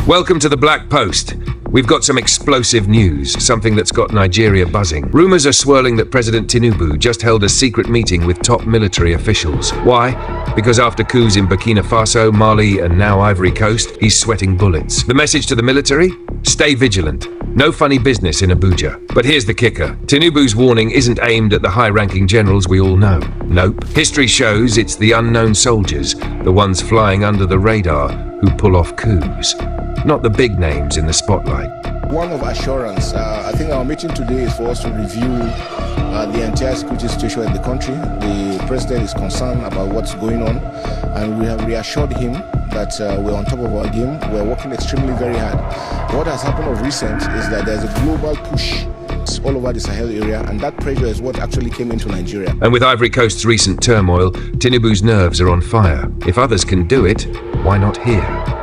Welcome to the Black Post. We've got some explosive news, something that's got Nigeria buzzing. Rumors are swirling that President Tinubu just held a secret meeting with top military officials. Why? Because after coups in Burkina Faso, Mali, and now Ivory Coast, he's sweating bullets. The message to the military? Stay vigilant. No funny business in Abuja. But here's the kicker. Tinubu's warning isn't aimed at the high-ranking generals we all know. Nope. History shows it's the unknown soldiers, the ones flying under the radar, who pull off coups. Not the big names in the spotlight. One of assurance. I think our meeting today is for us to review the entire security situation in the country. The president is concerned about what's going on, and we have reassured him that we're on top of our game. We're working extremely very hard. What has happened of recent is that there's a global push all over the Sahel area, and that pressure is what actually came into Nigeria. And with Ivory Coast's recent turmoil, Tinubu's nerves are on fire. If others can do it, why not here?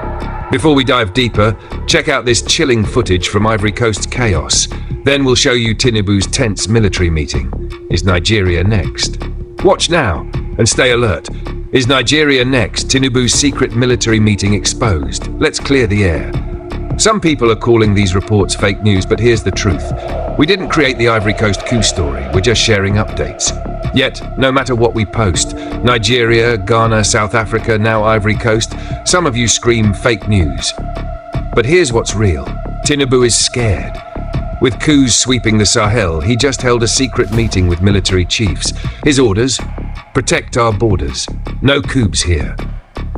Before we dive deeper, check out this chilling footage from Ivory Coast's chaos. Then we'll show you Tinubu's tense military meeting. Is Nigeria next? Watch now and stay alert. Is Nigeria next? Tinubu's secret military meeting exposed. Let's clear the air. Some people are calling these reports fake news, but here's the truth. We didn't create the Ivory Coast coup story, we're just sharing updates. Yet, no matter what we post, Nigeria, Ghana, South Africa, now Ivory Coast, some of you scream fake news. But here's what's real. Tinubu is scared. With coups sweeping the Sahel, he just held a secret meeting with military chiefs. His orders? Protect our borders. No coups here.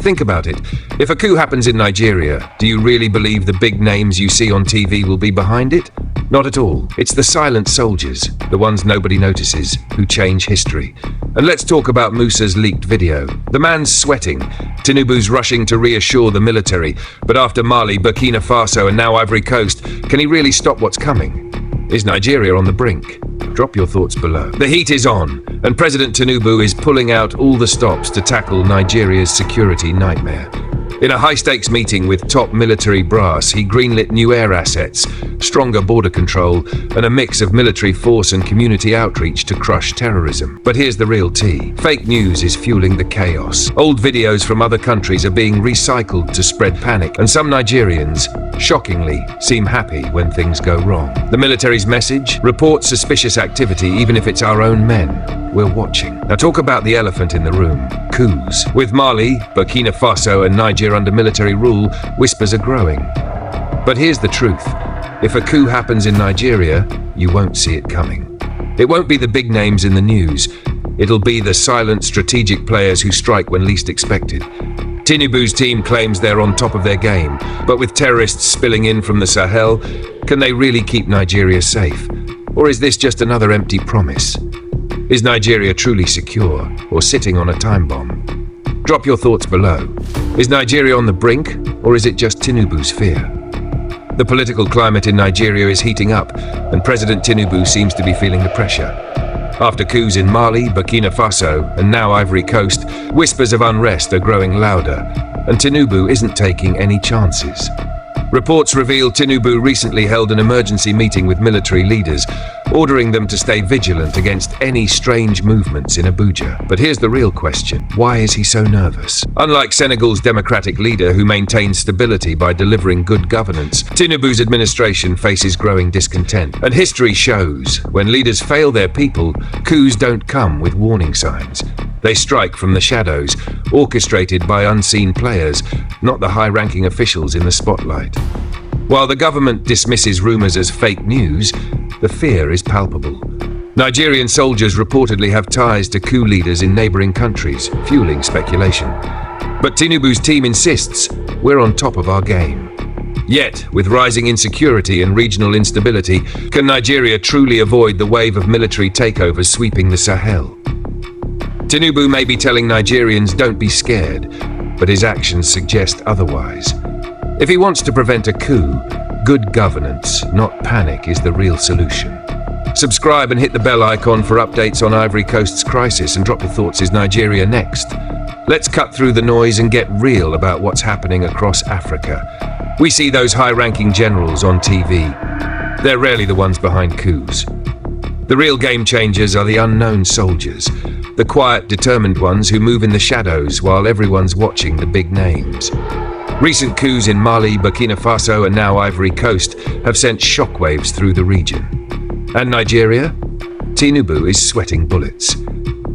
Think about it. If a coup happens in Nigeria, do you really believe the big names you see on TV will be behind it? Not at all. It's the silent soldiers, the ones nobody notices, who change history. And let's talk about Musa's leaked video. The man's sweating. Tinubu's rushing to reassure the military. But after Mali, Burkina Faso, and now Ivory Coast, can he really stop what's coming? Is Nigeria on the brink? Drop your thoughts below. The heat is on, and President Tinubu is pulling out all the stops to tackle Nigeria's security nightmare. In a high-stakes meeting with top military brass, he greenlit new air assets, stronger border control, and a mix of military force and community outreach to crush terrorism. But here's the real tea. Fake news is fueling the chaos. Old videos from other countries are being recycled to spread panic, and some Nigerians, shockingly, seem happy when things go wrong. The military's message? Report suspicious activity even if it's our own men. We're watching. Now talk about the elephant in the room. Coups. With Mali, Burkina Faso, and Niger under military rule, whispers are growing. But here's the truth. If a coup happens in Nigeria, you won't see it coming. It won't be the big names in the news. It'll be the silent strategic players who strike when least expected. Tinubu's team claims they're on top of their game, but with terrorists spilling in from the Sahel, can they really keep Nigeria safe? Or is this just another empty promise? Is Nigeria truly secure, or sitting on a time bomb? Drop your thoughts below. Is Nigeria on the brink, or is it just Tinubu's fear? The political climate in Nigeria is heating up, and President Tinubu seems to be feeling the pressure. After coups in Mali, Burkina Faso, and now Ivory Coast, whispers of unrest are growing louder, and Tinubu isn't taking any chances. Reports reveal Tinubu recently held an emergency meeting with military leaders, ordering them to stay vigilant against any strange movements in Abuja. But here's the real question. Why is he so nervous? Unlike Senegal's democratic leader who maintains stability by delivering good governance, Tinubu's administration faces growing discontent. And history shows, when leaders fail their people, coups don't come with warning signs. They strike from the shadows, orchestrated by unseen players, not the high-ranking officials in the spotlight. While the government dismisses rumors as fake news, the fear is palpable. Nigerian soldiers reportedly have ties to coup leaders in neighboring countries, fueling speculation. But Tinubu's team insists we're on top of our game. Yet, with rising insecurity and regional instability, can Nigeria truly avoid the wave of military takeovers sweeping the Sahel? Tinubu may be telling Nigerians don't be scared, but his actions suggest otherwise. If he wants to prevent a coup, good governance, not panic, is the real solution. Subscribe and hit the bell icon for updates on Ivory Coast's crisis, and drop your thoughts. Is Nigeria next? Let's cut through the noise and get real about what's happening across Africa. We see those high-ranking generals on TV. They're rarely the ones behind coups. The real game changers are the unknown soldiers, the quiet, determined ones who move in the shadows while everyone's watching the big names. Recent coups in Mali, Burkina Faso, and now Ivory Coast have sent shockwaves through the region. And Nigeria? Tinubu is sweating bullets.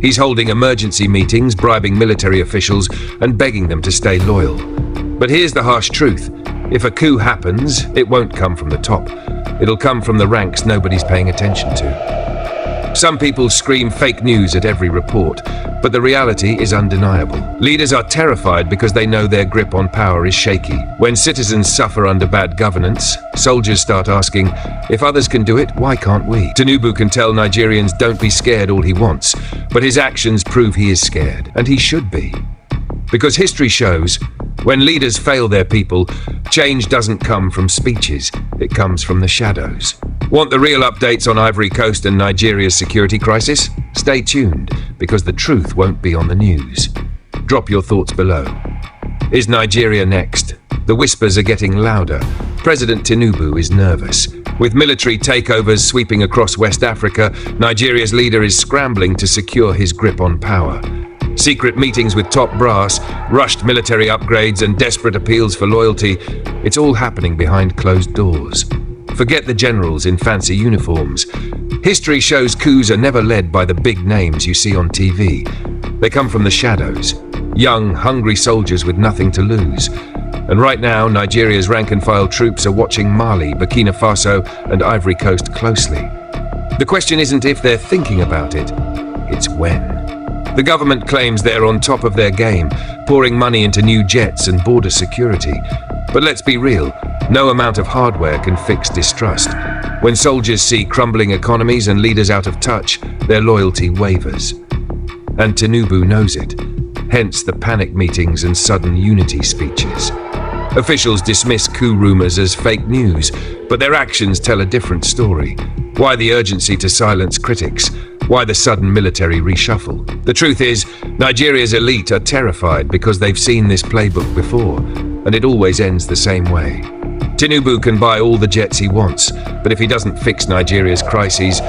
He's holding emergency meetings, bribing military officials, and begging them to stay loyal. But here's the harsh truth. If a coup happens, it won't come from the top. It'll come from the ranks nobody's paying attention to. Some people scream fake news at every report, but the reality is undeniable. Leaders are terrified because they know their grip on power is shaky. When citizens suffer under bad governance, soldiers start asking, if others can do it, why can't we? Tinubu can tell Nigerians don't be scared all he wants, but his actions prove he is scared, and he should be. Because history shows, when leaders fail their people, change doesn't come from speeches, it comes from the shadows. Want the real updates on Ivory Coast and Nigeria's security crisis? Stay tuned, because the truth won't be on the news. Drop your thoughts below. Is Nigeria next? The whispers are getting louder. President Tinubu is nervous. With military takeovers sweeping across West Africa, Nigeria's leader is scrambling to secure his grip on power. Secret meetings with top brass, rushed military upgrades, and desperate appeals for loyalty, it's all happening behind closed doors. Forget the generals in fancy uniforms. History shows coups are never led by the big names you see on TV. They come from the shadows. Young, hungry soldiers with nothing to lose. And right now, Nigeria's rank-and-file troops are watching Mali, Burkina Faso, and Ivory Coast closely. The question isn't if they're thinking about it, it's when. The government claims they're on top of their game, pouring money into new jets and border security. But let's be real, no amount of hardware can fix distrust. When soldiers see crumbling economies and leaders out of touch, their loyalty wavers. And Tinubu knows it, hence the panic meetings and sudden unity speeches. Officials dismiss coup rumors as fake news, but their actions tell a different story. Why the urgency to silence critics? Why the sudden military reshuffle? The truth is, Nigeria's elite are terrified because they've seen this playbook before, and it always ends the same way. Tinubu can buy all the jets he wants, but if he doesn't fix Nigeria's crises,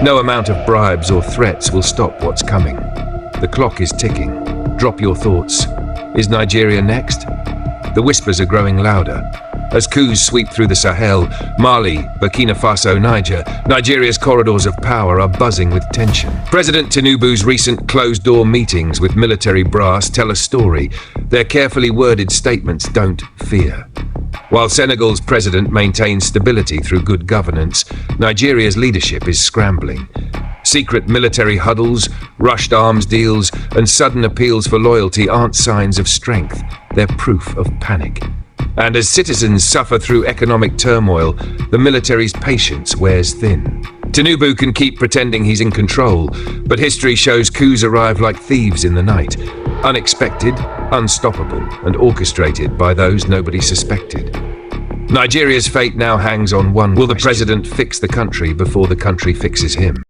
no amount of bribes or threats will stop what's coming. The clock is ticking. Drop your thoughts. Is Nigeria next? The whispers are growing louder. As coups sweep through the Sahel, Mali, Burkina Faso, Nigeria's corridors of power are buzzing with tension. President Tinubu's recent closed-door meetings with military brass tell a story. Their carefully worded statements don't fear. While Senegal's president maintains stability through good governance, Nigeria's leadership is scrambling. Secret military huddles, rushed arms deals, and sudden appeals for loyalty aren't signs of strength. They're proof of panic. And as citizens suffer through economic turmoil, the military's patience wears thin. Tinubu can keep pretending he's in control, but history shows coups arrive like thieves in the night. Unexpected, unstoppable, and orchestrated by those nobody suspected. Nigeria's fate now hangs on one question. Will the president fix the country before the country fixes him?